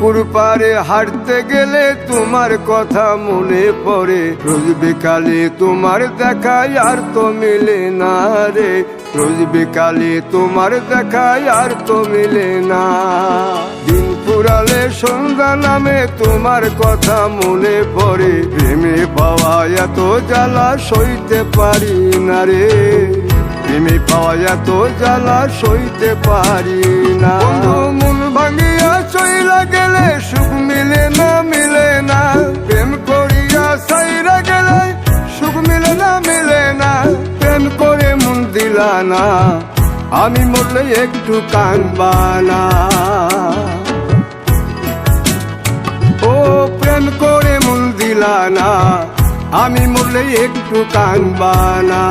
পুকুর পাড়ে হাঁটতে গেলে তোমার কথা মনে পড়ে, রোজ বিকালে তোমার দেখায় আর তো মিলে না রে, রোজ বিকালে তোমার দেখায় আর তো মিলে না। দিন ফুরালে সন্ধ্যা নামে তোমার কথা মনে পড়ে, প্রেমে পাওয়া এত জ্বালা সইতে পারি না রে, প্রেমে পাওয়া এত জ্বালা সইতে পারি না। মন ভাঙিয়া চইলা গেলে সুখ মিলে না, মিলে না, প্রেম করিয়া সাইরা গেলে সুখ মিলে না, মিলে না, প্রেম করে মন দিলা না, আমি মরলে একটু কাঁদবা না। ও প্রেম করে মন দিলা না, আমি মরলে একটু কাঁদবা না।